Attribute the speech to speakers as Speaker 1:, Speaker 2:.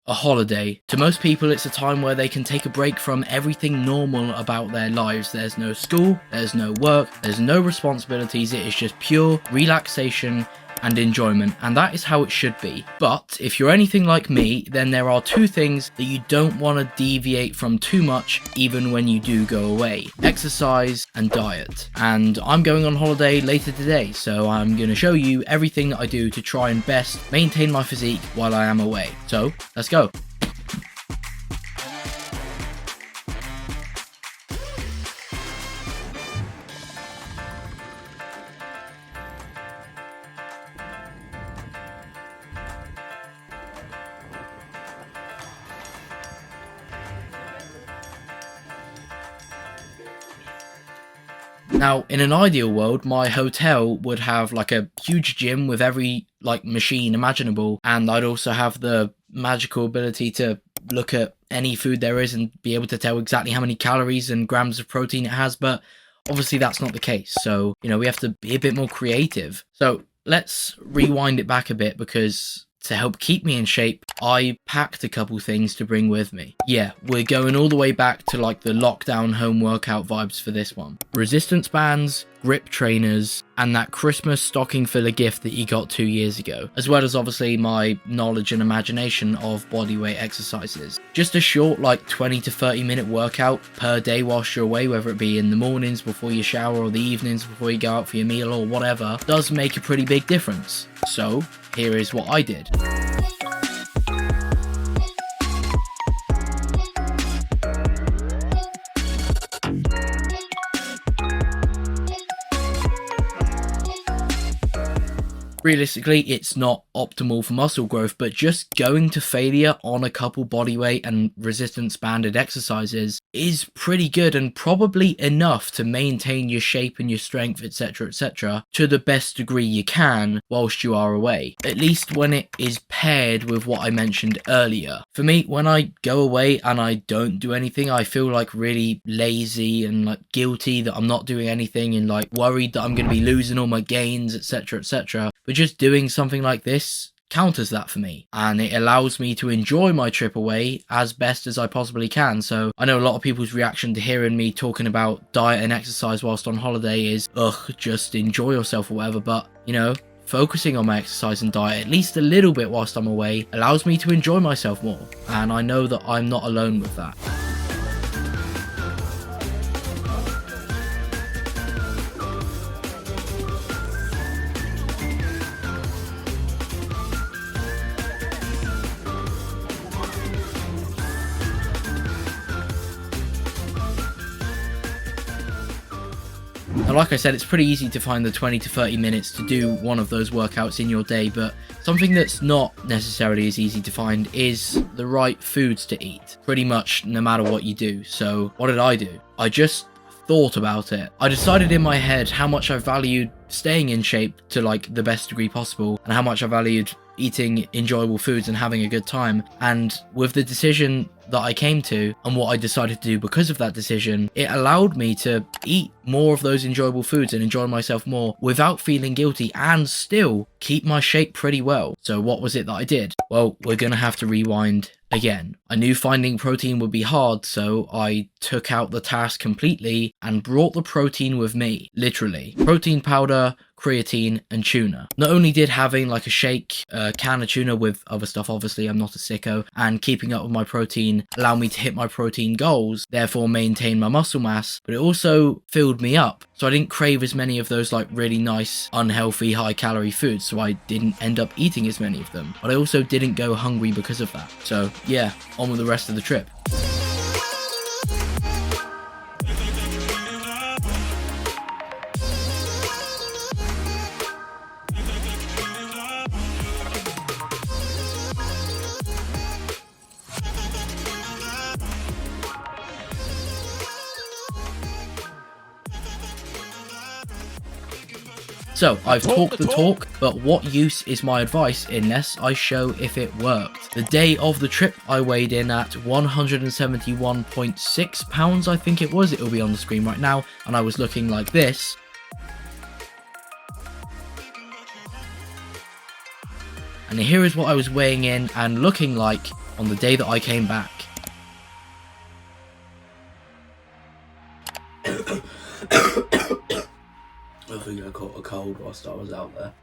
Speaker 1: A holiday. To most people, it's a time where they can take a break from everything normal about their lives. There's no school, there's no work, there's no responsibilities. It is just pure relaxation and enjoyment, and that is how it should be. But if you're anything like me, then there are two things that you don't want to deviate from too much, even when you do go away: exercise and diet. And I'm going on holiday later today, so I'm going to show you everything that I do to try and best maintain my physique while I am away. So let's go. Now, in an ideal world, my hotel would have like a huge gym with every like machine imaginable, and I'd also have the magical ability to look at any food there is and be able to tell exactly how many calories and grams of protein it has, but obviously that's not the case. So, we have to be a bit more creative. So let's rewind it back a bit, because to help keep me in shape, I packed a couple things to bring with me. Yeah, we're going all the way back to like the lockdown home workout vibes for this one. Resistance bands, grip trainers, and that Christmas stocking filler gift that you got 2 years ago, as well as obviously my knowledge and imagination of bodyweight exercises. Just a short like 20 to 30 minute workout per day whilst you're away, whether it be in the mornings before you shower or the evenings before you go out for your meal or whatever, does make a pretty big difference. So here is what I did. Realistically, it's not optimal for muscle growth, but just going to failure on a couple bodyweight and resistance banded exercises is pretty good, and probably enough to maintain your shape and your strength, etc., to the best degree you can whilst you are away. At least when it is paired with what I mentioned earlier. For me, when I go away and I don't do anything, I feel like really lazy and like guilty that I'm not doing anything, and like worried that I'm going to be losing all my gains, etc. But just doing something like this counters that for me, and it allows me to enjoy my trip away as best as I possibly can. So I know a lot of people's reaction to hearing me talking about diet and exercise whilst on holiday is, ugh, just enjoy yourself or whatever, but focusing on my exercise and diet at least a little bit whilst I'm away allows me to enjoy myself more, and I know that I'm not alone with that. Now, like I said, it's pretty easy to find the 20 to 30 minutes to do one of those workouts in your day, but something that's not necessarily as easy to find is the right foods to eat, pretty much no matter what you do. So what did I do? I just thought about it. I decided in my head how much I valued staying in shape to like the best degree possible, and how much I valued eating enjoyable foods and having a good time. And with the decision that I came to and what I decided to do because of that decision, it allowed me to eat more of those enjoyable foods and enjoy myself more without feeling guilty, and still keep my shape pretty well. So what was it that I did? Well, we're gonna have to rewind again. I knew finding protein would be hard, so I took out the task completely and brought the protein with me, literally. Protein powder, creatine, and tuna. Not only did having like a shake, a can of tuna with other stuff, obviously I'm not a sicko, and keeping up with my protein allow me to hit my protein goals, therefore maintain my muscle mass, but it also filled me up, so I didn't crave as many of those like really nice, unhealthy, high calorie foods, so I didn't end up eating as many of them. But I also didn't go hungry because of that. So yeah, on with the rest of the trip. So, I've talked the talk, but what use is my advice unless I show if it worked? The day of the trip, I weighed in at 171.6 pounds, I think it was. It'll be on the screen right now, and I was looking like this. And here is what I was weighing in and looking like on the day that I came back.
Speaker 2: I think I caught a cold whilst I was out there.